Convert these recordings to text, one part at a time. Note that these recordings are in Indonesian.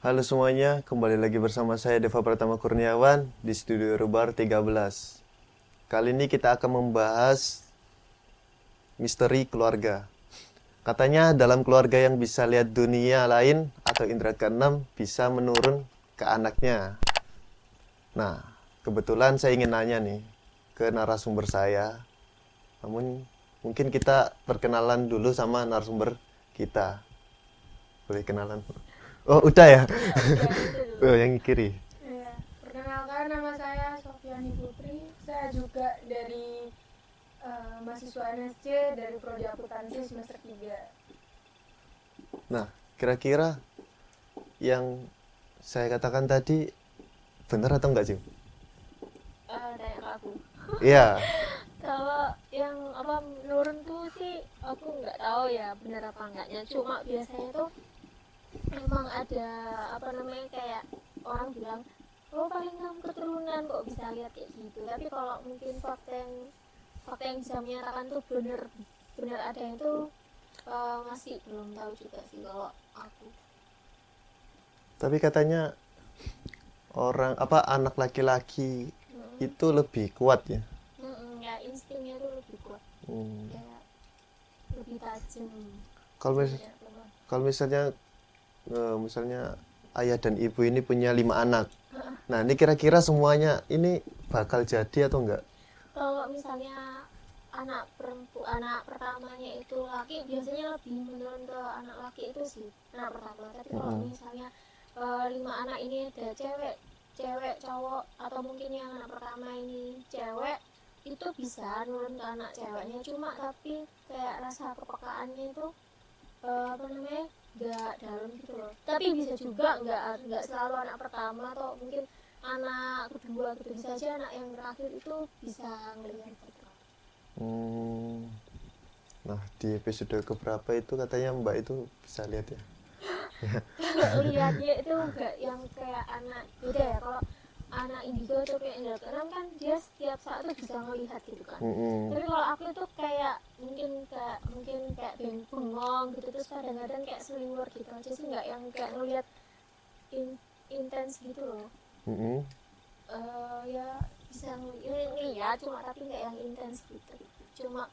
Halo semuanya, kembali lagi bersama saya Deva Pratama Kurniawan di Studio Rubar 13. Kali ini kita akan membahas misteri keluarga. Katanya dalam keluarga yang bisa lihat dunia lain atau indera keenam bisa menurun ke anaknya. Nah, kebetulan saya ingin nanya nih ke narasumber saya. Namun mungkin kita perkenalan dulu sama narasumber kita. Boleh kenalan? Oh, udah ya? Udah itu dulu. Oh, yang kiri. Ya, perkenalkan nama saya Sofiani Putri. Saya juga dari mahasiswa NSC dari Prodi Akuntansi semester 3. Nah, kira-kira yang saya katakan tadi benar atau enggak, Jim? Tanya ke aku. Iya. Kalau yang apa menurun tuh sih aku nggak tahu ya benar apa enggaknya. Cuma biasanya tuh memang ada apa namanya kayak orang bilang oh paling kamu keturunan kok bisa lihat kayak gitu. Tapi kalau mungkin fakta yang bisa menyatakan tuh benar benar ada itu masih belum tahu juga sih kalau aku. Tapi katanya anak laki-laki Mm-mm. itu lebih kuat ya. Ya instingnya tuh lebih kuat, Hmm. kayak lebih tajam Kalau mis- daripada perempuan. kalau misalnya ayah dan ibu ini punya 5 anak. Nah, ini kira-kira semuanya ini bakal jadi atau enggak? Kalau misalnya anak pertamanya itu laki, biasanya lebih menurun ke anak laki itu sih, anak pertama. Tapi kalau Mm-mm. misalnya 5 anak ini ada cewek cewek cowok, atau mungkin yang anak pertama ini cewek, itu bisa nurun ke anak ceweknya. Cuma tapi kayak rasa kepekaannya itu apa namanya nggak dalam gitu loh. Tapi bisa juga nggak selalu anak pertama, atau mungkin anak kedua gitu. Bisa aja anak yang terakhir itu bisa ngelihat gitu. Hmm. Nah, di episode keberapa itu katanya Mbak itu bisa lihat ya? Kalau lihatnya itu nggak yang kayak anak beda ya. Kalau anak indigo atau kayak indra keenam kan dia setiap saat tuh bisa ngelihat gitu kan. Mm-mm. Tapi kalau aku itu kayak mungkin kayak bengong gitu, terus kadang-kadang kayak seliwer gitu aja sih, nggak yang kayak ngelihat intens gitu loh. Mm-mm. Ya bisa ngeliat cuma tapi nggak yang intens gitu. Cuma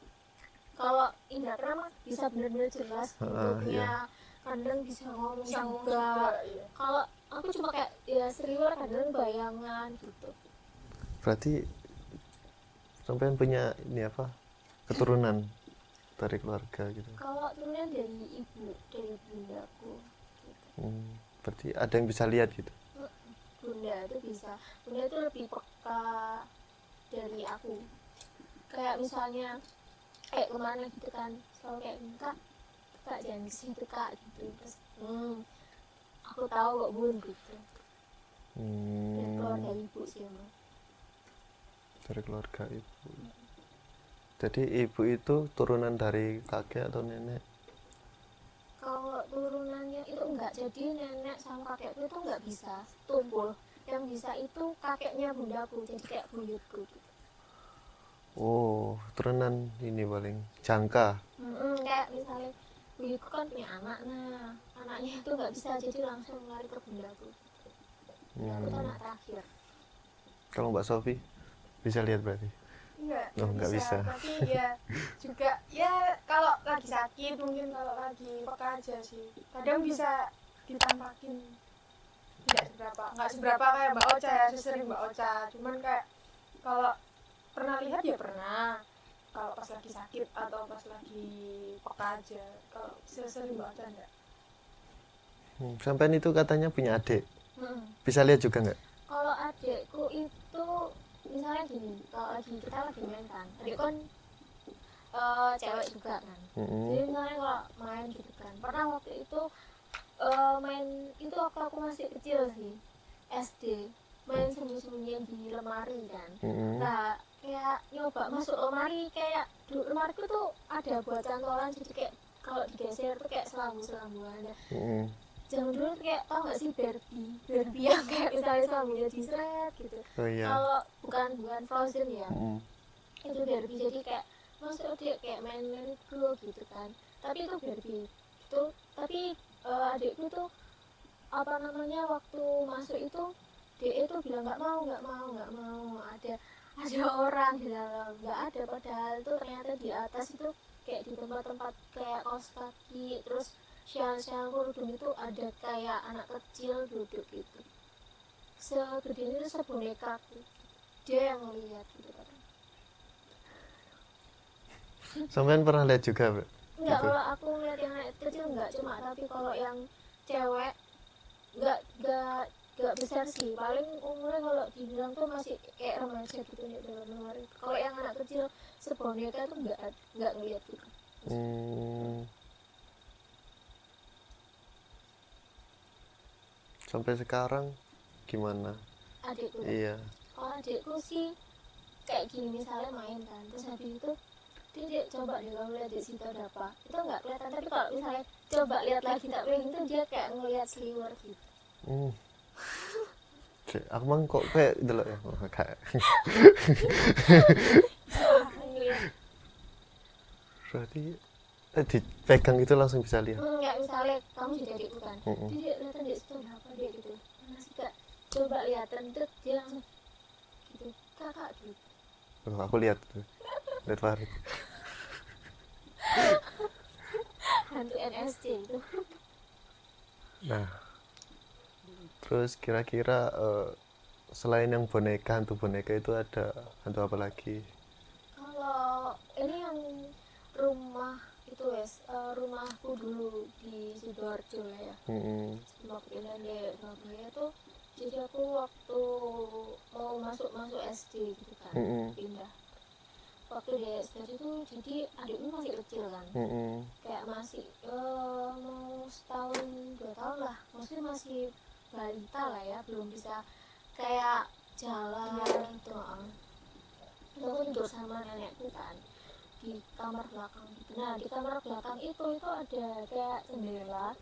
kalau indra keenam bisa benar-benar jelas Iya. bentuknya, kadang bisa ngomong juga. Kalau aku cuma kayak ya seliwer, kadang bayangan gitu. Berarti sampean punya ini apa? Keturunan dari keluarga gitu. Kalau turunan dari bundaku gitu. Hmm. Berarti ada yang bisa lihat gitu. Bunda itu bisa, bunda itu lebih peka dari aku. Kayak misalnya kayak kemana gitu kan, selalu kayak kak kak jangan di situ kak gitu. Terus aku tahu kok bun gitu. Dari keluarga Hmm. ibu sih emang. Dari keluarga ibu. Jadi ibu itu turunan dari kakek atau nenek? Kalau turunannya itu enggak, jadi nenek sama kakekku itu enggak bisa tumpul. Yang bisa itu kakeknya bundaku, jadi kayak buyutku gitu. Oh, turunan ini paling jangka. Kayak misalnya buyutku kan punya anak, nah anaknya itu enggak bisa, jadi langsung lari ke bundaku. Bundaku tuh Hmm. anak terakhir. Kalau Mbak Sofi bisa lihat berarti? Oh, Enggak nggak bisa, bisa. tapi ya juga ya kalau lagi sakit, mungkin kalau lagi peka aja sih. Kadang bisa ditampakin, nggak seberapa kayak Mbak Ocha ya, sesering Mbak Ocha. Cuman kayak kalau pernah lihat ya pernah, kalau pas lagi sakit atau pas lagi peka aja. Kalau sesering Mbak Ocha enggak. Sampean itu katanya punya adik. Hmm. Bisa lihat juga nggak? Kalau adekku itu misalnya gini, kalau kita lagi main kan, adekku kan cewek juga kan. Jadi Mm-mm. misalnya kalau main gitu kan, pernah waktu itu main itu waktu aku masih kecil sih, SD, main sembunyi-sembunyian di lemari kan. Mm-mm. Nah kayak nyoba masuk lemari, kayak lemariku tuh ada buat cantolan, jadi kayak kalau digeser tuh kayak selambu-selambuan. Mm-mm. Zaman dulu tuh kayak tau gak sih Barbie yang kayak misalnya selambunya diseret gitu. Oh iya. Kalau bukan Frozen ya, Mm-mm. itu Barbie, jadi kayak masuk dia kayak main Lego gitu kan. Tapi itu Barbie itu, tapi adikku tuh apa namanya, waktu masuk itu DE itu bilang nggak mau ada orang di dalam, nggak ada, padahal tuh ternyata di atas itu kayak di tempat-tempat kayak kaos kaki terus syal-syal kerudung itu ada kayak anak kecil duduk gitu segede ini tuh seboneka gitu. Dia yang ngeliat gitu kan. Sampean pernah lihat juga, Mbak? Enggak, Gitu. kalau aku ngeliat yang anak kecil enggak, cuma tapi kalau yang cewek enggak besar sih, paling umurnya kalau dibilang tuh masih kayak remaja gitu nih dalam lemari. Kalau yang anak kecil seboneka tuh enggak ngeliat gitu. Sampai sekarang gimana? Adikku, Iya. kalau adikku sih kayak gini, misalnya main kan, terus habis itu dia coba deh kamu lihat di situ ada apa, itu nggak kelihatan, tapi kalau misalnya coba lihat lagi tak pengen itu dia kayak ngelihat sliwer gitu. Aku mang kok kayak delok ya. Oh, kayak. Ngelihat. Berarti dipegang itu langsung bisa lihat. Kayak misalnya kamu jadi adikku kan, dia kelihatan di situ ada apa dia gitu, masih kak coba lihatan itu dia langsung gitu, kakak gitu. Oh, aku lihat tuh. Lihat Farid. Hantu NSC itu. Nah, terus kira-kira selain yang boneka, hantu boneka itu ada hantu apa lagi? Kalau ini yang rumah itu wes, rumahku dulu di Sidoarjo ya, sebelum pindah di Surabaya tuh, jadi aku waktu mau masuk SD gitu kan, pindah waktu di SD itu, jadi adikku masih kecil kan, kayak masih mau setahun 2 tahun lah, maksudnya masih balita lah ya, belum bisa kayak jalan gitu. Aku tidur sama nenekku kan di kamar belakang gitu. Nah di kamar belakang itu ada kayak jendela,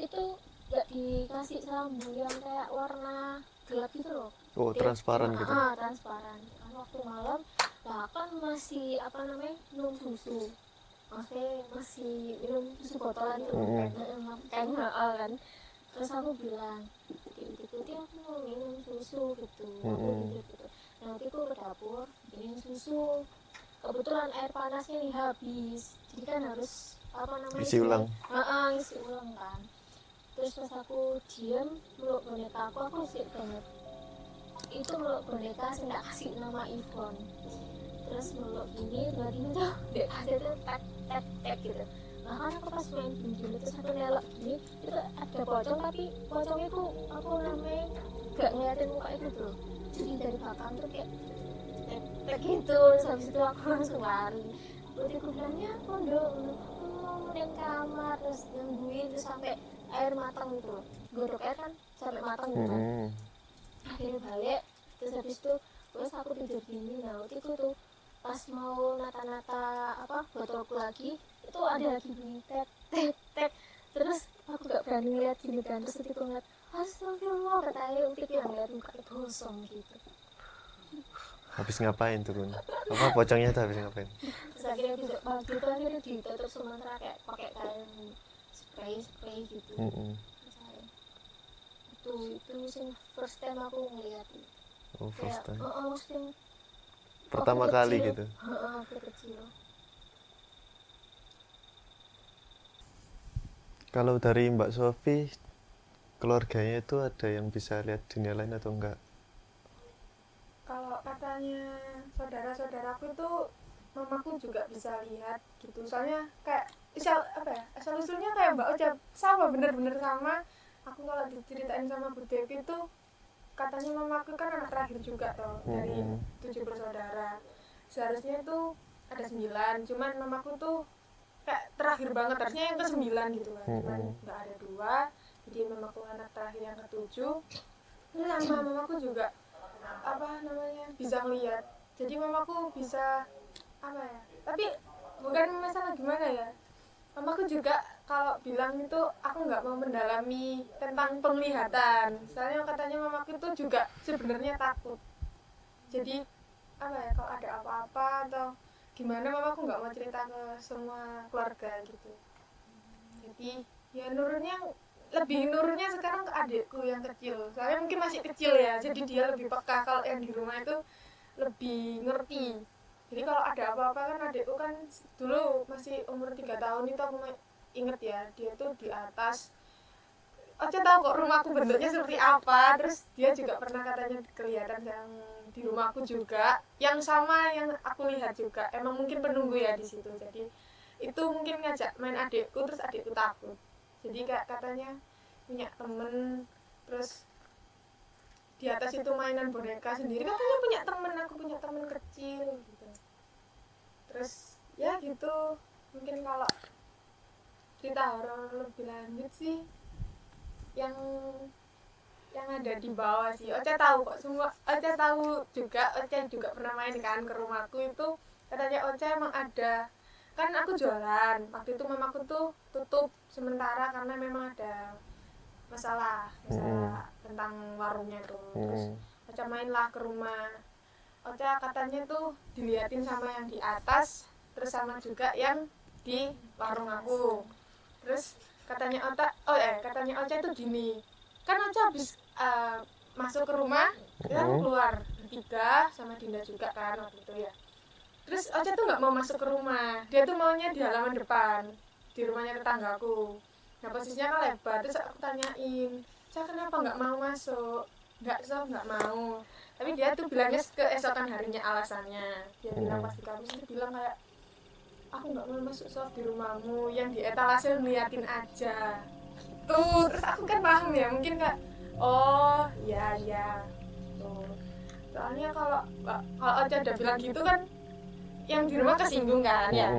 itu nggak dikasih lampu yang kayak warna gelap gitu loh. Oh, transparan gitu. Transparan kan, waktu malam bahkan masih apa namanya, minum susu, maksudnya masih minum susu botolan itu kan. Terus aku bilang ikuti aku mau minum susu gitu, aku tidur gitu. Nanti aku ke dapur minum susu, kebetulan air panasnya nih habis, jadi kan harus apa namanya, Isi ulang. isi ulang kan. Terus pas aku diem meluk boneka aku sih banget itu, meluk boneka saya nggak kasih nama Ivon. Terus meluk gini tiba-tiba tuh dek ada tuh tek gitu. Bahkan aku pas main gini terus aku nelok gini, itu ada pocong, tapi pocongnya tuh aku namanya gak ngeliatin muka itu tuh, jadi dari belakang tuh kayak tek gitu. Terus habis itu aku langsung lari. Berarti aku bilangnya aku mau di kamar, terus nungguin terus sampai air matang gitu, godok air kan sampai matang gitu kan. Akhirnya balik, terus habis itu terus aku tidur gini. Nah waktu itu tuh pas mau nata-nata apa botolku lagi, itu ada lagi bunyi tek. Terus aku gak berani ngeliat gini kan, terus itu ngeliat astagfirullah, katanya Utip yang ngeliat mukanya gosong gitu. Habis ngapain tuh Kun? Apa pocongnya tuh habis ngapain? Terus akhirnya besok pagi itu akhirnya ditutup sementara kayak pakai kain spray gitu. Itu sing first time aku ngeliat. Oh, first time. Maksudnya Pertama kali gitu. waktu kecil. Kalau dari Mbak Sofi, keluarganya itu ada yang bisa lihat dunia lain atau enggak? Kalau katanya saudara-saudaraku itu mamaku juga bisa lihat gitu, soalnya kayak asal usulnya kayak Mbak Ocha, sama bener-bener sama. Aku kalau diceritain sama Bu Devi itu katanya mamaku kan anak terakhir juga toh, dari 7 bersaudara. Seharusnya itu ada 9, cuman mamaku tuh kayak terakhir banget, harusnya yang ke-9 gitu kan, cuman nggak ada 2, jadi mamaku anak terakhir yang ke-7. Terus sama mamaku juga bisa ngeliat, jadi mamaku bisa tapi bukan masalah gimana ya, mamaku juga kalau bilang itu aku nggak mau mendalami tentang penglihatan, soalnya katanya mamaku itu juga sebenarnya takut, jadi kalau ada apa-apa atau gimana mamaku nggak mau cerita ke semua keluarga gitu. Jadi ya nurunnya lebih nurunnya sekarang ke adikku yang kecil, soalnya mungkin masih kecil ya, jadi dia lebih peka. Kalau yang di rumah itu lebih ngerti. Jadi kalau ada apa-apa kan adikku kan dulu masih umur 3 tahun itu aku inget ya, dia tuh di atas. Ocha tahu kok rumahku bentuknya seperti apa, terus dia juga pernah katanya kelihatan yang di rumahku juga, yang sama yang aku lihat juga. Emang mungkin penunggu ya di situ, jadi itu mungkin ngajak main adikku, terus adikku takut. Jadi kayak katanya punya temen, terus di atas itu mainan boneka sendiri, katanya punya temen, aku punya temen kecil gitu. Terus ya gitu, mungkin kalau cerita horor lebih lanjut sih yang ada di bawah sih. Ocha tahu kok semua, Ocha tahu juga, Ocha juga pernah main kan ke rumahku itu. Katanya Ocha emang ada, kan aku jualan waktu itu, mamaku tuh tutup sementara karena memang ada masalah tentang warungnya tuh. Terus Ocha mainlah ke rumah. Ocha katanya tuh diliatin sama yang di atas, terus sama juga yang di warung aku. Terus katanya Ocha itu gini, kan Ocha habis masuk ke rumah, kita keluar bertiga sama Dinda juga kan waktu itu ya. Terus Ocha tuh nggak mau masuk ke rumah, dia tuh maunya di halaman depan, di rumahnya tetanggaku. Nah posisinya kan lebar, terus aku tanyain, Ocha kenapa nggak mau masuk? Nggak mau. Tapi dia tuh bilangnya keesokan harinya alasannya. Dia bilang pasti kamu sih bilang kayak, aku nggak mau masuk soal di rumahmu, yang di etalase ngeliatin aja. Tuh, terus aku kan paham ya, mungkin kayak, oh iya. Tuh. Soalnya kalau Ocha udah bilang gitu kan, yang di rumah kesinggung kan ya.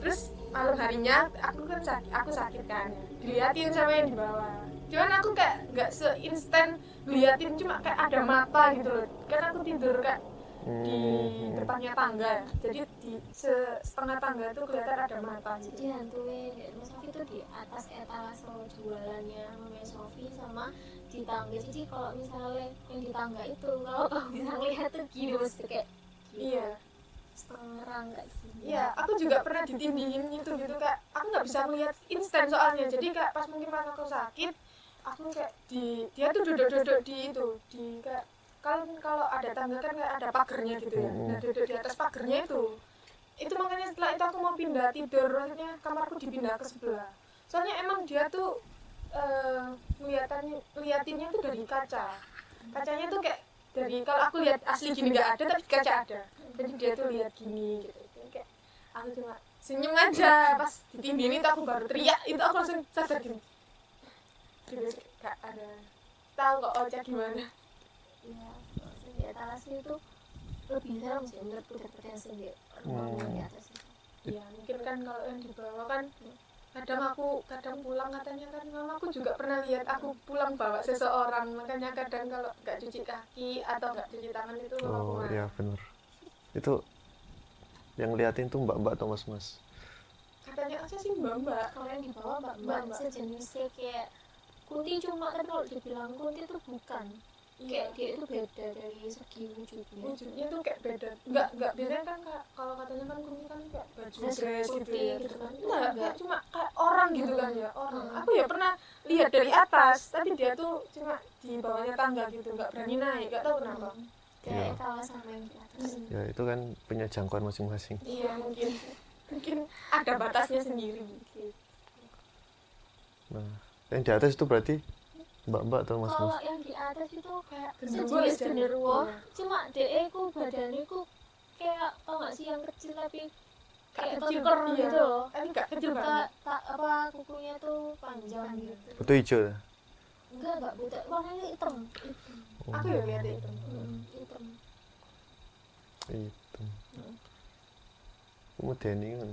Terus malam harinya aku sakit kan, diliatin sama yang di bawah. Cuman aku kayak nggak seinstan liatin, cuma kayak ada mata gitu loh. Kan aku tidur kayak di depannya tangga, jadi di setengah tangga itu kelihatan ada mata gitu. Jadi hantuin Mas Sofi tuh di atas etalase jualannya Mas Sofi sama di tangga. Jadi kalau misalnya yang di tangga itu, kalau kamu bisa lihat tuh gini mesti kayak Iya. setengah rangka gini. Iya, aku juga pernah ditindihin gitu kayak aku nggak bisa melihat instan soalnya. Jadi kayak pas aku sakit, aku kayak dia tuh duduk di itu, di kayak kalau ada tangga kan kayak ada pagernya gitu ya. Nah duduk di atas pagernya itu makanya setelah itu aku mau pindah tidur, maksudnya kamarku dipindah ke sebelah. Soalnya emang dia tuh ngeliatinnya tuh dari kacanya tuh kayak dari, kalau aku lihat asli gini nggak ada, tapi di kaca ada. Jadi dia tuh lihat gini gitu. Kayak aku cuma senyum aja, pas ditindihin itu aku baru teriak, itu aku langsung sadar gini. Terus gak ada, tahu kok Ocha gimana. Iya, di etalase itu lebih serem sih menurutku daripada yang sendiri di atas itu. Iya, mungkin kan kalau yang di bawah kan kadang pulang katanya kan, mamaku juga pernah lihat aku pulang bawa seseorang, makanya kadang kalau nggak cuci kaki atau nggak cuci tangan itu mamaku marah. Iya bener, itu yang liatin tuh mbak-mbak atau mas-mas? Katanya aja sih mbak-mbak. Kalau yang di bawah mbak sejenisnya kayak Kunti, cuma kan kalau dibilang Kunti itu bukan. Kayak dia itu beda dari segi wujudnya tuh kayak beda. Enggak biasanya kan kalau katanya kan Kunti kan kayak baju dress gitu kan. Enggak, cuma kayak orang gitu kan ya, orang. Aku ya pernah lihat dari atas, tapi dia tuh cuma di bawahnya tangga gitu, enggak berani naik, enggak tahu kenapa. kayak etalase sama yang di atas. Ya itu kan punya jangkauan masing-masing. Iya, mungkin ada batasnya sendiri gitu. Nah, yang di atas itu berarti mbak-mbak atau mas-mas? Kalau yang di atas itu kayak Genderuwo sejenis aja. genderuwo, Iya. cuma DE ku badannya ku kayak, tau gak sih yang kecil tapi kayak Kecil, keker iya. gitu loh. Tapi enggak kecil banget. Kukunya tuh panjang gitu. Itu hijau ya? Enggak buta, warnanya hitam. Aku ya lihat itu. Hitam. Itu. Kamu Denny kan?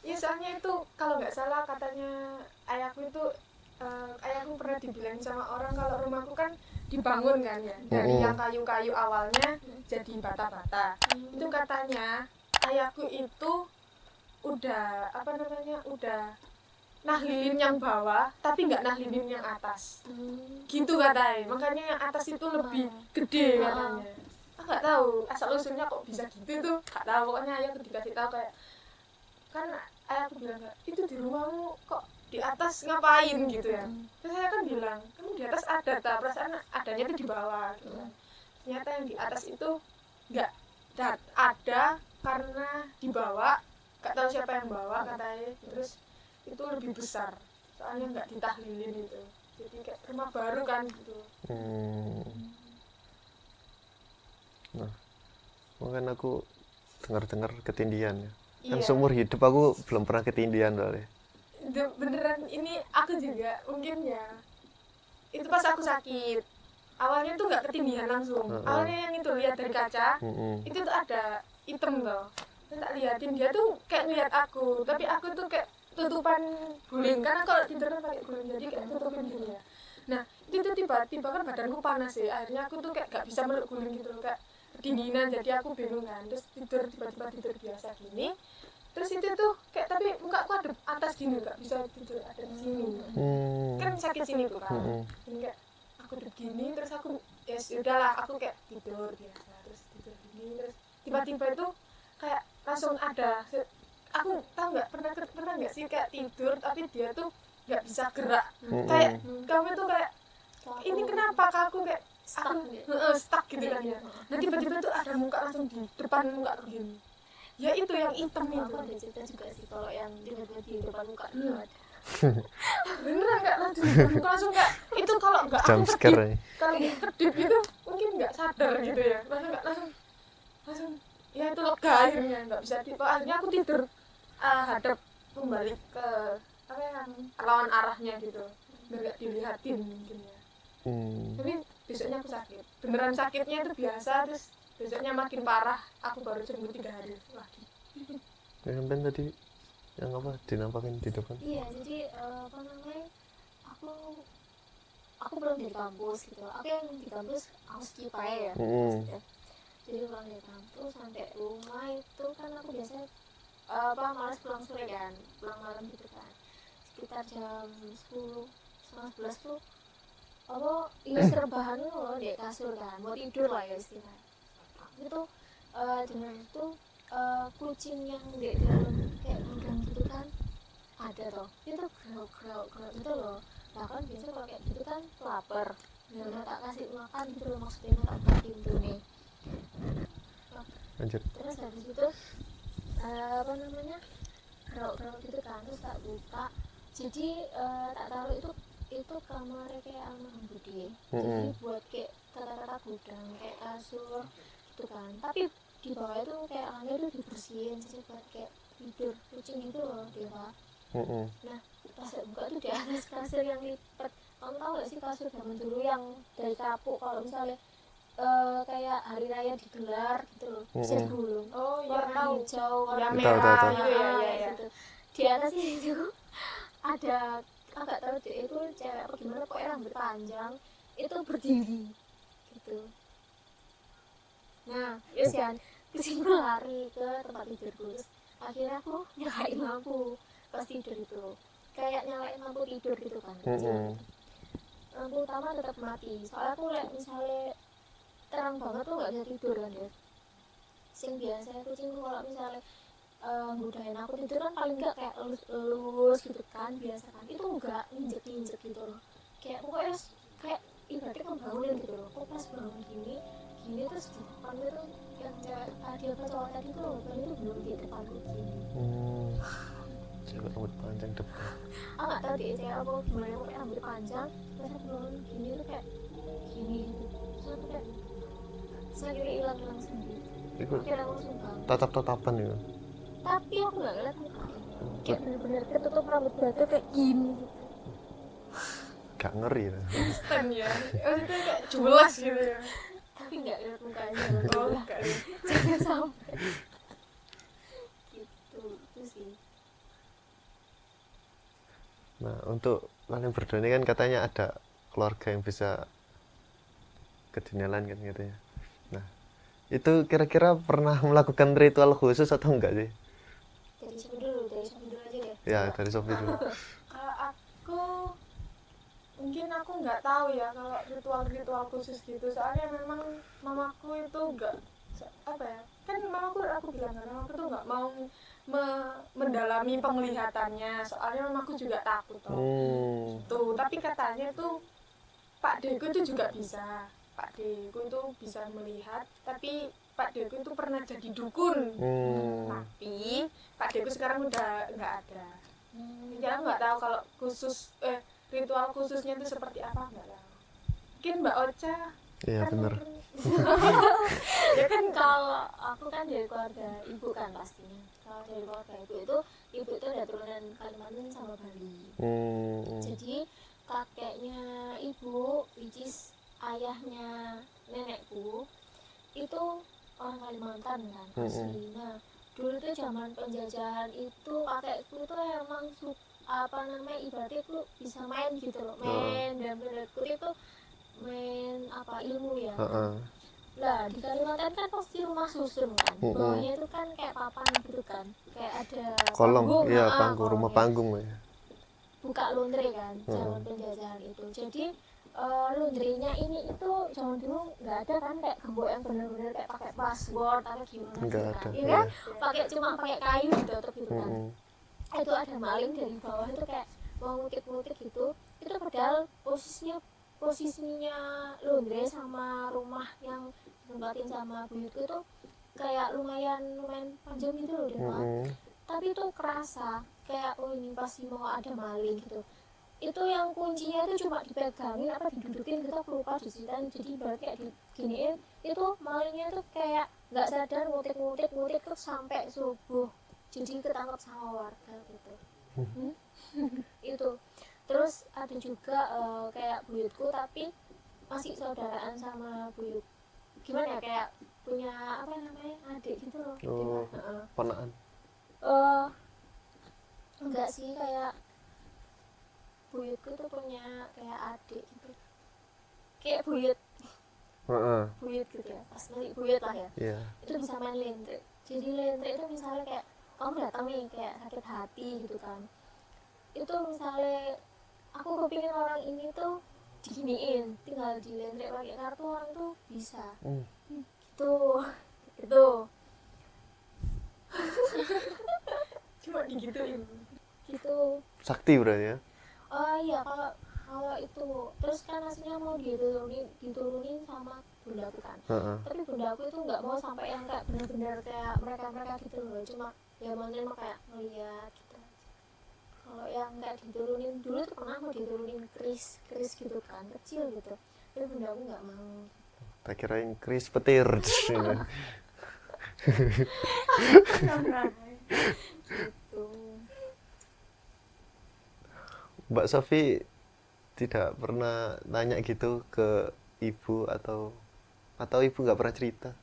Ya soalnya itu kalau nggak salah katanya ayahku itu, ayahku pernah dibilang sama orang kalau rumahku kan dibangun kan ya dari yang kayu-kayu awalnya jadi bata-bata. Itu katanya ayahku itu udah udah nahlilin yang bawah tapi nggak nahlilin yang atas. Gitu katanya. Makanya yang atas itu lebih gede katanya. Nggak tahu asal usulnya kok bisa gitu tuh, nggak tahu. Pokoknya ayahku dikasih tahu kayak, kan ayahku bilang itu di rumahmu kok di atas ngapain gitu ya. Terus saya kan bilang, kamu di atas ada tak, perasaan adanya itu di bawah gitu kan. Ternyata yang di atas itu nggak ada karena dibawa, nggak tahu siapa yang bawa katanya. Terus itu lebih besar soalnya nggak ditahlilin itu, jadi kayak rumah baru kan gitu. Nah, mungkin aku dengar ketindian ya. Kan Iya, seumur hidup aku belum pernah ketindian soalnya. beneran ini aku juga mungkin ya, itu pas aku sakit awalnya tuh nggak ketindihan langsung. Awalnya yang itu lihat dari kaca itu tuh ada hitam loh. Terus tak liatin, dia tuh kayak lihat aku, tapi aku tuh kayak tutupan guling karena kalau tidur kan pakai guling, jadi kayak tutupin gitu ya. Nah itu tuh tiba-tiba kan badanku panas ya, akhirnya aku tuh kayak gak bisa meluk guling gitu loh, kayak kedinginan, jadi aku bingung kan. Terus tidur, tiba-tiba tidur biasa gini, terus itu tuh kayak tapi muka aku ada atas gini, gak bisa tidur ada di sini. Kan sakit sini tuh kan. Jadi kayak aku udah gini, terus aku ya sudahlah, aku kayak tidur biasa, terus tidur gini, terus tiba-tiba itu kayak langsung ada, aku tahu nggak, pernah nggak sih kayak tidur tapi dia tuh nggak bisa gerak, kayak kamu tuh kayak ini kenapa kaku, kayak aku stuck gitu kan ya. Nah tiba-tiba tuh ada muka langsung di depan muka aku gini, ya itu yang hitam Aku itu. ada cerita juga sih kalau yang tiba-tiba di depan muka itu ada. Beneran nggak, langsung di depan muka langsung kayak itu, kalau nggak aku Jump scare ya. kalau kedip itu mungkin nggak sadar gitu ya, langsung ya itu lega, akhirnya nggak bisa tidur. Akhirnya aku tidur hadap kembali ke apa yang lawan arahnya gitu, biar nggak dilihatin mungkin ya. Tapi besoknya aku sakit, beneran sakitnya itu biasa, terus besoknya makin parah, aku baru sembuh 3 hari lagi. Sampai tadi yang apa dinampakin di depan? Iya, jadi apa namanya, aku pulang dari kampus gitu. Aku yang di kampus aku skip aja ya maksudnya. Jadi pulang dari kampus sampai rumah itu kan aku biasanya malas pulang sore kan, pulang malam gitu kan, sekitar jam 10 setengah 11 tuh apa ya serbahan loh di kasur kan, mau tidur lah ya istilahnya. Itu dengan itu kucing yang di dalam kayak gudang gitu kan ada toh, itu gerak gitu loh. Nah kan biasa kalau kayak gitu kan lapar, nah tak kasih makan gitu loh, maksudnya tak buka pintu nih. Lanjut. Terus habis itu apa namanya, gerak gitu kan, terus tak buka, jadi tak taruh itu kamarnya kayak almarhum Budi, jadi buat kayak tata-tata gudang kayak kasur gitu kan, tapi di bawah itu kayak langit tuh dibersihin jadi buat kayak tidur kucing itu loh Dewa. Nah pas saya buka tuh di atas kasur yang lipat, kamu tahu gak sih kasur zaman dulu yang dari kapuk, kalau misalnya kayak hari raya digelar gitu loh, bisa digulung, Oh iya, warna tahu hijau, ya, warna merah Tahu. gitu ya. gitu. Di atasnya itu ada, agak tahu deh itu cewek apa gimana, pokoknya rambut panjang itu berdiri gitu. Nah terus kan kucingku lari ke tempat tidurku, terus akhirnya aku nyalain lampu pas tidur itu, kayak nyalain lampu tidur gitu kan, lampu utama tetap mati soalnya aku lihat misalnya terang banget tuh nggak bisa tidur kan ya. Sing biasa kucingku kalau misalnya ngudahin aku tidur kan paling nggak kayak elus gitu kan biasa kan, itu enggak injek gitu loh, kayak pokoknya kayak ibaratnya kebangunin gitu loh. Kok pas bangun gini terus di depan itu yang cewek tadi apa cowok tadi tuh kan itu belum di depanku gini. Cewek rambut panjang depan. Nggak tahu deh cewek apa gimana, pokoknya rambut panjang pas aku bangun gini tuh kayak gini gitu, terus aku kayak akhirnya hilang sendiri. Itu Akhirnya aku langsung bangun, tatap-tatapan itu. tapi aku nggak ngeliat mukanya, kayak bener-bener ketutup rambut batu kayak gini. Gak ngeri ya. Instan ya, itu kayak jelas gitu ya. Tapi nggak ngeliat mukanya. Oh enggak ya. Jangan sampai gitu, itu sih. Nah, untuk kalian berdua ini kan katanya ada keluarga yang bisa kedinalan kan katanya. Nah, itu kira-kira pernah melakukan ritual khusus atau enggak sih? Dari siapa dulu aja deh. Ya, dari Sofi dulu. Kalau aku mungkin aku nggak tahu ya kalau ritual khusus gitu, soalnya memang mamaku itu nggak apa ya, kan aku bilang kan mamaku tuh nggak mau mendalami penglihatannya, soalnya mamaku juga takut toh. Tuh, tapi katanya tuh Pak Deku itu juga bisa. Pak Deku itu bisa melihat, tapi Pak Deku itu pernah jadi dukun. Tapi Pak Deku sekarang udah nggak ada. Jadi aku nggak tahu kalau ritual khususnya itu seperti apa, nggak tahu. Mungkin Mbak Ocha. Iya kan benar. mungkin- Ya kan kalau aku kan dari keluarga ibu kan pastinya. Kalau dari keluarga ibu itu ada turunan Kalimantan sama Bali. Jadi kakeknya ibu, which is ayahnya nenekku, itu orang Kalimantan kan asli. Nah, dulu tuh zaman penjajahan itu kakekku tuh emang ibaratnya tuh bisa main gitu loh, main dan menurutku itu main ilmu ya. Lah di Kalimantan kan pasti rumah susun kan, bawahnya itu kan kayak papan gitu kan, kayak ada Kolong, iya panggung, panggung, rumah kolongnya. panggung ya. Buka laundry kan zaman penjajahan itu. Jadi laundrynya ini itu zaman dulu nggak ada kan kayak gembok yang benar-benar kayak pakai password atau gimana Nggak gitu ada, kan. iya. Cuma pakai kayu ditutup gitu kan. Itu ada maling dari bawah itu kayak mau ngutip-ngutip gitu. Itu padahal posisinya laundry sama rumah yang ditempatin sama buyutku itu kayak lumayan panjang gitu loh deh, tapi itu kerasa kayak ini pasti mau ada maling gitu. Itu yang kuncinya itu cuma dipegangin apa didudukin gitu, aku lupa diceritain. Jadi berarti kayak diginiin, itu malingnya tuh kayak nggak sadar ngutik terus sampai subuh, jadi ketangkep sama warga gitu. Itu terus ada juga kayak buyutku tapi masih saudaraan sama buyut, gimana ya, kayak punya adik gitu loh. Ponaan. Enggak sih, kayak buyutku tuh punya kayak adik gitu, kayak buyut gitu ya, pas beli buyut lah ya. Iya. Itu bisa main lentre. Jadi lentre itu misalnya kayak kamu datang nih kayak sakit hati gitu kan, itu misalnya aku kepingin orang ini tuh diginiin, tinggal di lentre pakai kartu orang tuh bisa. Gitu Cuma digituin. gitu. Sakti berarti ya. Oh iya, kalau itu terus kan aslinya mau diturunin sama bundaku kan. Tapi bundaku itu nggak mau sampai yang kayak benar-benar kayak mereka gitu loh, cuma ya mungkin mah kayak ngeliat gitu. Kalau yang nggak diturunin dulu tuh pernah mau diturunin kris gitu kan, kecil gitu, tapi bundaku nggak mau. Tak kirain Kris petir. Gitu. Mbak Sofi tidak pernah nanya gitu ke ibu atau ibu nggak pernah cerita?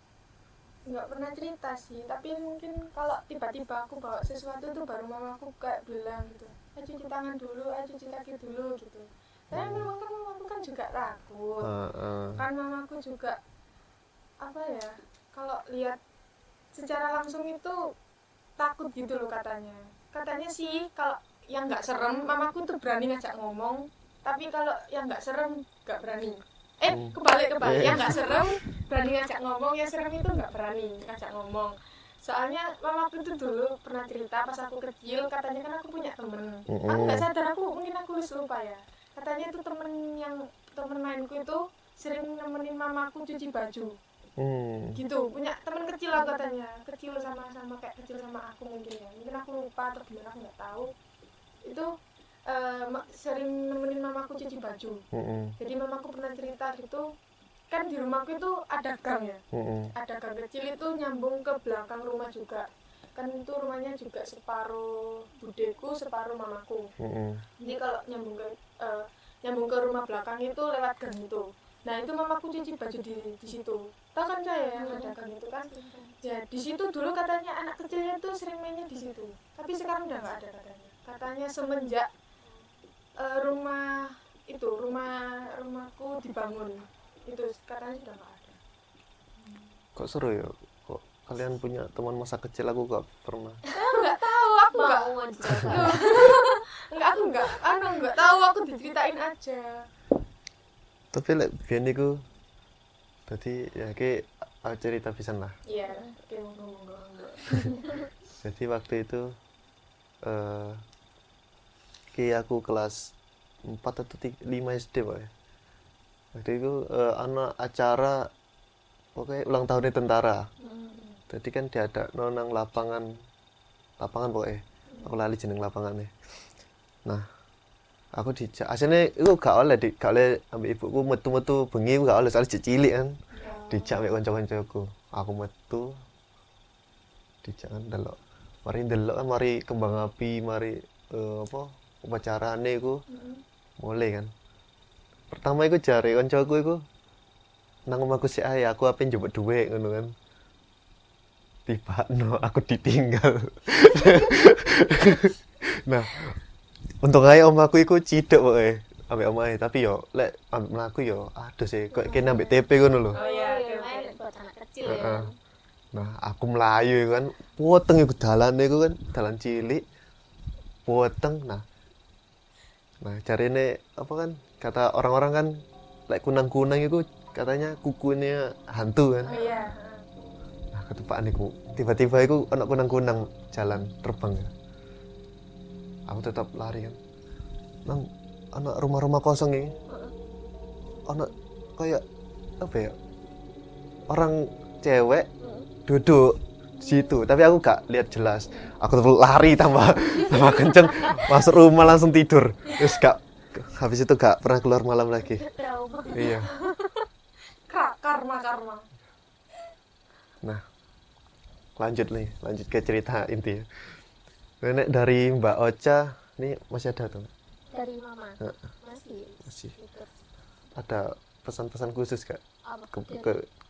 Nggak pernah cerita sih, tapi mungkin kalau tiba-tiba aku bawa sesuatu tuh baru mamaku kayak bilang gitu, ayo cuci tangan dulu, ayo cuci kaki dulu gitu. Tapi memang kan mamaku kan juga takut, kan mamaku juga apa ya, kalau lihat secara langsung itu takut gitu loh katanya sih kalau yang nggak serem mamaku tuh berani ngajak ngomong, tapi kalau yang nggak serem nggak berani. Kebalik yang nggak serem berani ngajak ngomong, yang serem itu nggak berani ngajak ngomong. Soalnya mamaku tuh dulu pernah cerita pas aku kecil, katanya kan aku punya temen, aku nggak sadar, mungkin aku lupa ya, katanya itu temen mainku itu sering nemenin mamaku cuci baju. Gitu, punya temen kecil lah katanya, kecil sama kayak kecil sama aku mungkin aku lupa atau gimana, aku nggak tahu. Itu sering nemenin mamaku cuci baju. Jadi mamaku pernah cerita gitu, kan di rumahku itu ada gang ya, ada gang kecil itu nyambung ke belakang rumah juga, kan itu rumahnya juga separuh budeku separuh mamaku. Jadi kalau nyambung ke rumah belakang itu lewat gang itu. Nah itu mamaku cuci baju di situ. Tahu kan saya yang ada gang itu kan? Ya di situ dulu katanya anak kecilnya tuh sering mainnya di situ. Tapi sekarang udah nggak ada katanya. Katanya semenjak rumahku dibangun itu katanya sudah nggak ada. Kok seru ya? Kok kalian punya teman masa kecil, aku nggak pernah. Nggak tahu, aku Mau dicoba. nggak tahu, aku diceritain aja. Tapi biyen niku dadi ya ki Aku cerita pisan lah. Iya, oke, monggo. Jadi waktu itu ki aku kelas 4 atau 5 SD Pak ya. Waktu itu anak acara pokoknya ulang tahunnya tentara. Jadi kan diada nonang lapangan pokoknya. Aku lali jeneng lapangannya. Nah, aku dijak aslinya itu gak oleh ambil ibuku metu-metu bengi gak oleh soalnya cilik kan. Dijak ambek kanca-kancaku. Aku metu dijak kan delok. Mari kembang api, mari apa upacarane iku mulai kan. Pertama iku jare kancaku iku nang omahku sik ae aku ape njupuk dhuwit ngono kan. Tibakno aku ditinggal. Nah, untung ae omahku iku cidek pokoke ambek omahe, tapi yo lek ambek mlaku yo aduh sih kok kene ambek TP ngono lho. Oh iya, lumayan buat anak kecil Heeh. ya. Nah, aku melayu iku kan, poteng iku dalane iku kan, dalan cilik. Poteng. Nah, carine apa kan kata orang-orang kan lek kunang-kunang itu katanya kukunya hantu kan. Oh iya. Nah, ketepaan iku tiba-tiba iku ana kunang-kunang jalan terbang ya. Aku tetap lari kan. Nang anak rumah-rumah kosong ini. Anak kayak apa ya? Orang cewek duduk di situ, tapi aku gak lihat jelas. Aku terus lari tambah kenceng, masuk rumah langsung tidur. Terus habis itu gak pernah keluar malam lagi. Trauma. Iya. Karma. Nah, lanjut ke cerita inti ya. Nenek dari Mbak Ocha, ini masih ada tuh? Dari mama. Heeh. Masih. Masih. Gitu. Ada pesan-pesan khusus gak? Apa?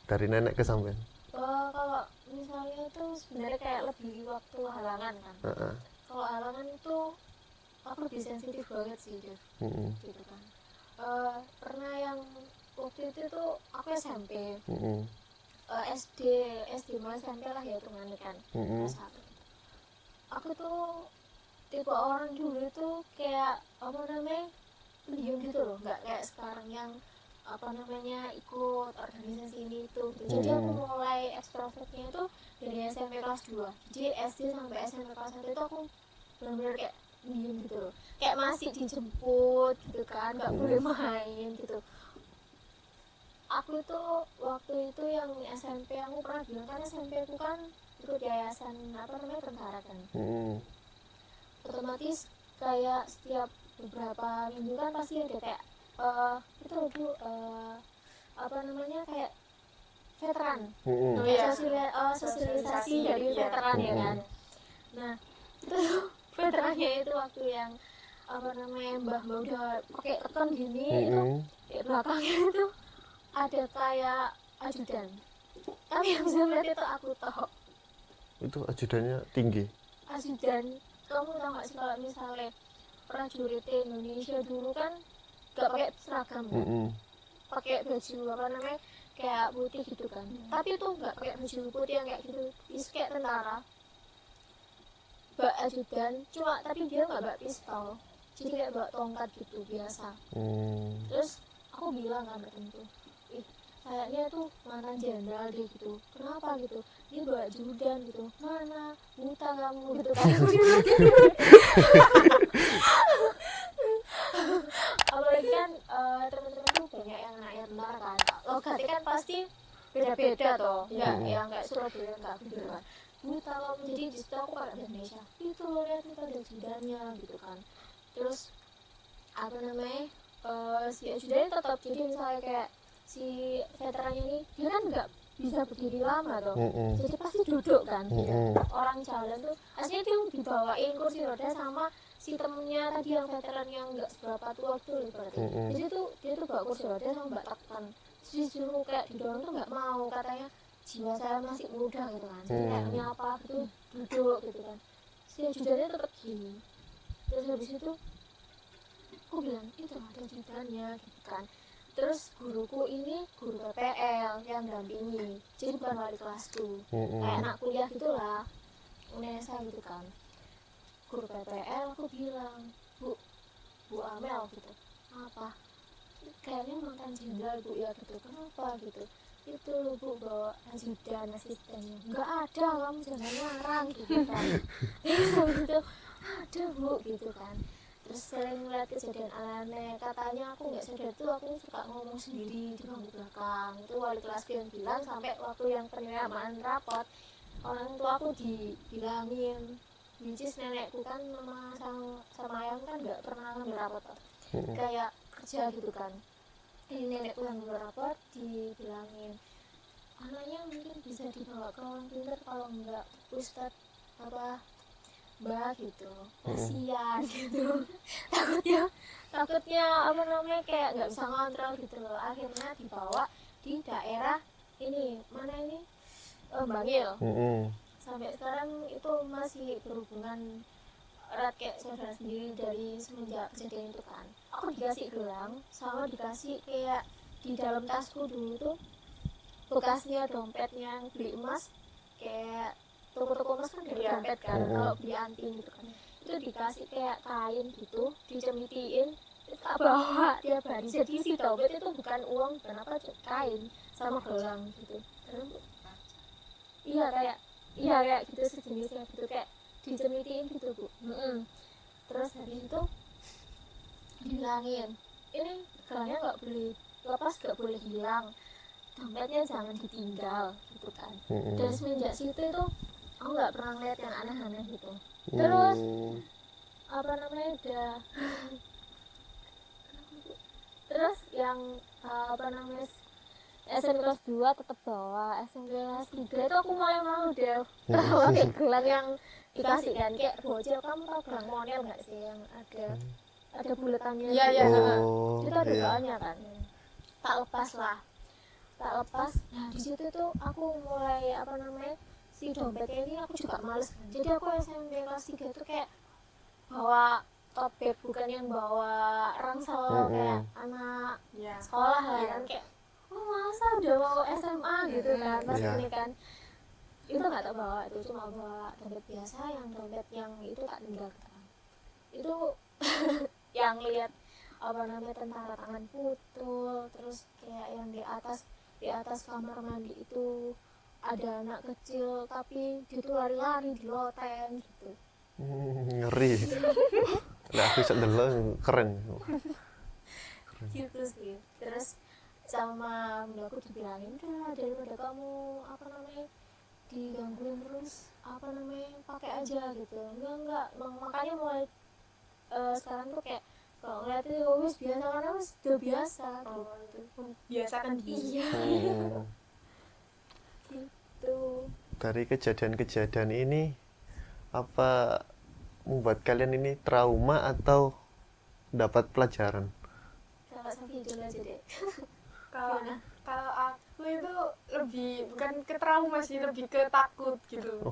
Dari nenek ke sampean? Kalau misalnya itu sebenarnya kayak lebih waktu halangan kan. Heeh. Kalau halangan itu aku lebih sensitif banget sih Dev. Heeh. Gitu kan. Pernah yang waktu itu tuh aku SMP, Heeh. SD mulai SMP lah ya hitungannya kan. Heeh. Kelas 1. Aku tuh tipe orang dulu tuh kayak apa namanya pendiam gitu loh, nggak kayak sekarang yang apa namanya ikut organisasi ini itu gitu. Jadi aku mulai ekstrovertnya itu dari SMP kelas 2. Jadi SD sampai SMP kelas 1 itu aku benar-benar kayak pendiam gitu loh, kayak masih dijemput gitu kan, nggak boleh main gitu. Aku tuh waktu itu yang SMP aku pernah bilang kan SMP aku kan ikut yayasan apa namanya tentara kan. Otomatis kayak setiap beberapa minggu kan pasti ada kayak itu Bu apa namanya kayak veteran. Oh iya. Sosialisasi dari veteran ya kan. Nah, itu veterannya itu waktu yang apa namanya mbah udah pakai keton gini itu di belakangnya itu ada kayak ajudan. Tapi yang bisa melihat itu aku tahu. Itu ajudannya tinggi. Ajudan, kamu tahu nggak sih kalau misalnya prajurit Indonesia dulu kan nggak pakai seragam kan? Pakai baju apa namanya kayak putih gitu kan, tapi itu nggak pakai baju putih yang kayak gitu, itu kayak tentara. Mbak ajudan cuma tapi dia nggak bawa pistol, jadi kayak bawa tongkat gitu biasa. Terus aku bilang kan itu kayaknya tuh mantan jenderal deh gitu, kenapa gitu, dia bawa ajudan gitu, mana buta kamu gitu kan. Apalagi kan teman-teman tuh banyak yang anak tentara kan, logatnya kan pasti beda-beda toh, nggak Surabaya nggak gitu kan, buta kamu. Jadi di situ aku pakai bahasa Indonesia, itu loh lihat itu ada ajudannya gitu kan. Terus apa namanya si ajudannya tetap, jadi misalnya kayak si veterannya ini dia kan nggak bisa berdiri lama toh, jadi pasti duduk kan. Orang jalan tuh aslinya dia dibawain kursi roda sama si temennya tadi yang veteran yang nggak seberapa tua tuh berarti. Jadi tuh dia tuh bawa kursi roda sama mbak tekan, terus disuruh kayak didorong tuh nggak mau, katanya jiwa saya masih muda gitu kan, jadi kayak nyapa gitu duduk gitu kan. Si ajudannya tetap gini. Terus habis itu aku bilang itu ada ajudannya gitu kan. Terus guruku ini guru PPL yang dampingi, jadi bukan wali kelasku, kayak anak kuliah gitulah, UNESA gitu kan. Guru PPL, aku bilang, Bu Amel gitu, apa? Kayaknya mantan jenderal Bu ya gitu, kenapa gitu? itu loh Bu bawa ajudan asistennya, nggak ada, kamu jangan ngarang gitu kan. Terus habis itu ada Bu gitu kan. Terus sering ngeliat kejadian aneh, katanya aku nggak sadar tuh aku suka ngomong sendiri di bangku belakang. Itu wali kelasku yang bilang, sampai waktu yang penerimaan rapot orang tua aku dibilangin, which is nenekku kan sama ayah kan nggak pernah ngambil rapot toh. Kayak kerja gitu kan. Ini nenekku yang ngambil rapot dibilangin, anaknya mungkin bisa dibawa ke orang pintar, kalau enggak ustadz apa mbak gitu, kasihan gitu. takutnya apa namanya kayak nggak bisa ngontrol gitu loh. Akhirnya dibawa di daerah ini mana ini, Bangil. Sampai sekarang itu masih berhubungan erat kayak saudara sendiri dari semenjak kejadian itu kan. Aku dikasih gelang sama dikasih kayak di dalam tasku dulu tuh bekasnya dompet yang beli emas, kayak toko-toko emas kan ada dompet kan, kalau beli anting gitu kan, itu dikasih kayak kain gitu dicemitiin, terus tak bawa tiap hari. Jadi si dompet itu bukan uang, bukan apa, kain sama gelang gitu. Terus iya kayak gitu, sejenisnya gitu, kayak dicemitiin gitu Bu. Terus habis itu dibilangin, ini gelangnya nggak boleh lepas, nggak boleh hilang, dompetnya jangan ditinggal gitu kan. Dan semenjak situ itu aku nggak pernah ngeliat yang aneh-aneh gitu. Terus apa namanya udah terus yang apa namanya SMP kelas 2 tetap bawa, SMP kelas 3 itu aku mulai malu deh bawa kayak gelang yang dikasih kan, kayak bocil. Kamu tau gelang monel nggak sih yang ada buletannya? Iya, iya. Itu ada bahannya kan. Tak lepas. Nah di situ tuh aku mulai apa namanya, si dompetnya ini aku juga males kan. Jadi aku SMP kelas 3 tuh kayak bawa tote bag, bukan yang bawa ransel kayak anak sekolah lah kan, kayak masa udah mau SMA gitu kan. Pas ini kan itu nggak tak bawa, itu cuma bawa dompet biasa, yang dompet yang itu tak tinggalkan. Itu yang lihat apa namanya tentara tangan putul, terus kayak yang di atas kamar mandi itu ada anak kecil tapi dia tuh lari-lari di loteng gitu. Ngeri. Nah, aku bisa delok keren. Gitu sih. Terus sama bunda aku dibilangin, udah daripada kamu apa namanya digangguin terus apa namanya pakai aja gitu. Enggak makanya mulai sekarang tuh kayak kalau ngeliat itu wis biasa, karena wis udah biasa gitu. Biasakan Iya. Gitu. Dari kejadian-kejadian ini apa membuat kalian ini trauma atau dapat pelajaran? Kalau Safi dulu aja deh. Kalau aku itu lebih bukan ke trauma sih, lebih ke takut gitu.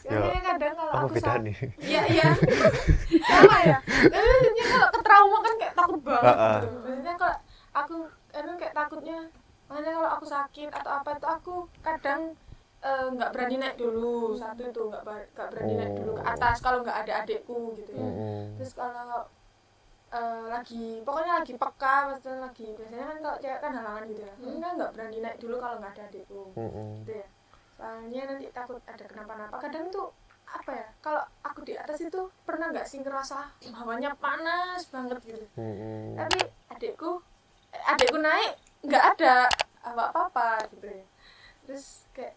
Soalnya kadang kalau apa aku beda nih? iya sama ya. Tapi maksudnya kalau ke trauma kan kayak takut banget gitu. Maksudnya kalau aku kayak takutnya, makanya kalau aku sakit atau apa itu aku kadang nggak berani naik dulu. Satu itu nggak berani naik dulu ke atas kalau nggak ada adikku gitu ya. Terus kalau pokoknya lagi peka, maksudnya lagi biasanya kan kalau cewek kan halangan gitu ya, enggak nggak berani naik dulu kalau nggak ada adikku gitu ya, soalnya nanti takut ada kenapa-napa. Kadang tuh apa ya, kalau aku di atas itu pernah nggak sih ngerasa bawahnya panas banget gitu, tapi adikku naik nggak ada apa-apa gitu ya. Terus kayak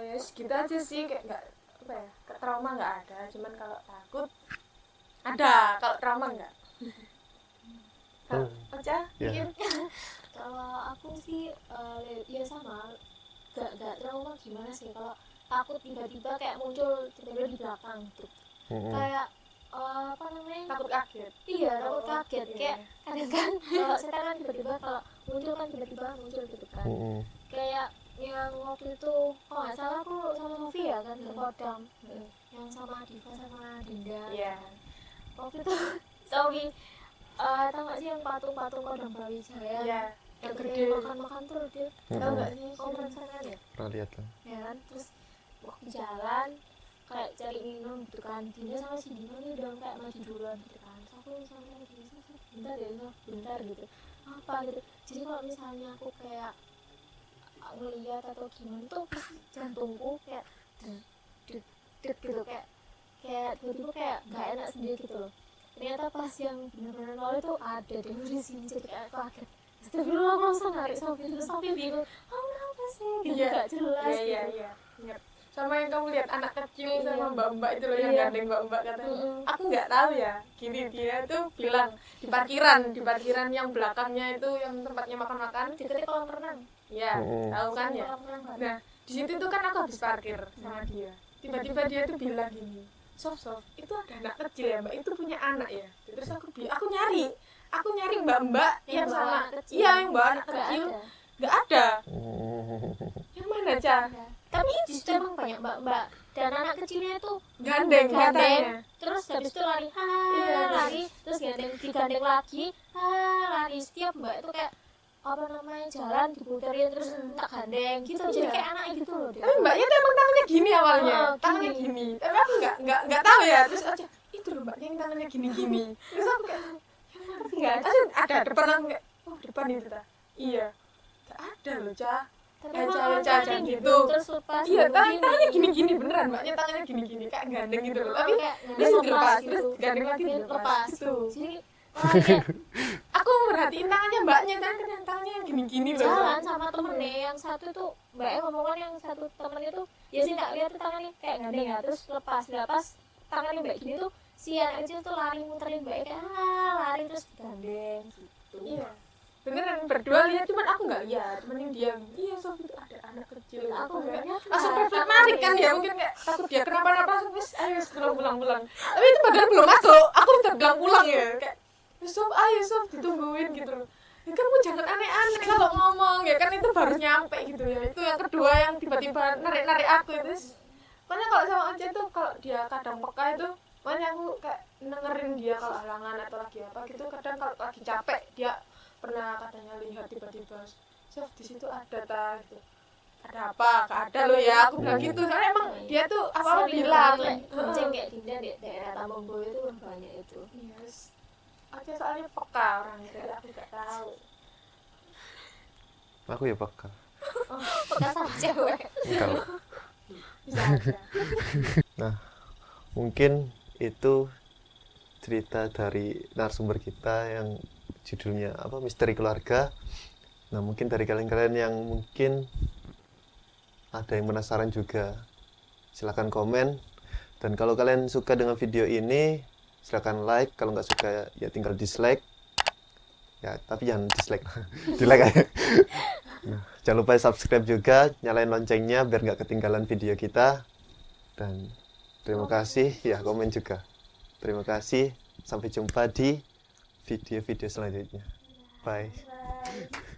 ya segitu aja sih, kayak nggak apa ya, trauma nggak ada, cuman kalau takut ada, kalau trauma nggak. Aja bikin. Kalau aku sih ya sama, gak trauma gimana sih, kalau takut tiba-tiba kayak muncul tiba-tiba di belakang gitu. Kayak apa namanya, Takut kaget. Iya, takut kaget. Kayak kadang kan setan kan tiba-tiba kalau muncul kan tiba-tiba muncul gitu kan. Kayak yang waktu itu kalau nggak salah aku sama Sofia kan ke Kodam, yang sama Diva sama Dinda kan. Waktu itu Sofi tau gak sih yang patung-patung Kodam Brawijaya yang gede makan-makan tuh dia, tau gak sih, kamu penasaran ya? Pernah lihat kan? Ya kan, terus waktu jalan kayak cari minum gitu kan, Dinda sama si Diva nih udah kayak maju duluan gitu kan. So aku misalnya bentar gitu, apa gitu. Jadi kalau misalnya aku kayak ngeliat atau gimana tuh pasti jantungku kayak deg deg gitu, kayak tiba-tiba kayak nggak enak sendiri gitu loh. Ternyata pas yang benar-benar nol itu ada di sini, jadi kayak kaget. Astagfirullah, aku langsung narik Sofi, terus Sofi bingung, apa sih gitu, Iya. gak jelas Iya gitu. ingat. Sama yang kamu lihat anak kecil sama Iya. mbak-mbak itu loh yang Iya. gandeng mbak-mbak katanya. Mm-mm. Aku nggak tahu ya. Gini dia tuh bilang di parkiran yang belakangnya itu yang tempatnya makan-makan. Deketnya kolam renang. Iya, tahu kan ya. Kolam renang kan. Nah, di situ tuh kan aku habis parkir sama dia. Tiba-tiba dia tuh bilang gini, Sof, itu ada anak kecil ya mbak, itu punya anak ya. Terus aku nyari mbak-mbak yang bawa sama, anak kecil. iya yang bawa anak Nggak kecil, ada. nggak ada. Yang mana Ca? Tapi justru emang banyak mbak-mbak dan anak kecilnya itu Gandeng katanya. terus habis itu lari, Iya. lari, terus digandeng lagi, lari. Setiap mbak itu kayak apa namanya, jalan diputerin terus tak gandeng gitu, Iya. jadi kayak anaknya gitu loh dia. Tapi mbaknya tuh emang tangannya gini awalnya, Oh, tangannya gini. gini. Tapi aku nggak tahu ya. Terus aja itu loh mbaknya yang tangannya gini-gini. Terus aku kayak nggak ada depan aku kayak oh depan itu ta. Iya. Nggak ada loh Ca. Tapi Kayak emang caca-caca tangannya gitu. terus lepas Iya, gini. tangannya gini-gini beneran, mbaknya tangannya gini-gini kayak gandeng gitu loh. Tapi kayak terus lepas dilepas, gitu. terus gandeng lagi Lepas dilepas. Gitu. Jadi orang kayak Aku merhatiin tangannya mbaknya, tangannya yang gini-gini loh. jalan sama temennya yang satu tuh, mbaknya ngomongkan yang satu temennya tuh ya sih tak lihat tuh tangannya kayak gandeng ya, terus lepas tangannya mbak gini tuh si anak kecil tuh lari muterin mbaknya kayak lari terus digandeng gitu. Iya. Beneran berdua lihat, cuman aku nggak lihat, cuman yang dia iya Sof itu ada anak kecil. Aku nggak lihat, langsung Mbak. refleks narik kan ya, mungkin kayak takut dia kenapa-napa, terus ayo pulang. Tapi itu padahal belum masuk, aku udah bilang pulang ya, kayak Sof ayo Sof ditungguin gitu loh. Ya kan kamu jangan aneh-aneh kalau ngomong ya kan, itu baru nyampe gitu ya. Itu yang kedua yang tiba-tiba narik aku itu. Makanya kalau sama Oce tuh kalau dia kadang peka itu, makanya aku kayak dengerin dia kalau halangan atau lagi apa gitu. Kadang kalau lagi capek dia pernah katanya lihat tiba-tiba Sof di situ ada gitu. Ada apa? Gak ada lo ya, aku bilang gitu. Karena emang dia tuh apa-apa Sering bilang. banget kucing kayak Dinda di daerah Tambang Boyo itu banyak itu. Yes. Oke soalnya peka orangnya, jadi aku gak tahu. Aku ya peka. Peka sama cewek. Kalau Bisa aja. nah, mungkin itu cerita dari narasumber kita yang judulnya apa, Misteri Keluarga. Nah, mungkin dari kalian-kalian yang mungkin ada yang penasaran juga, silahkan komen. Dan kalau kalian suka dengan video ini, silahkan like. Kalau nggak suka ya tinggal dislike. Ya, tapi jangan dislike. Di-like aja. Nah, jangan lupa subscribe juga, nyalain loncengnya biar nggak ketinggalan video kita. Dan terima kasih, ya komen juga. Terima kasih, sampai jumpa di video-video selanjutnya. Bye. Bye.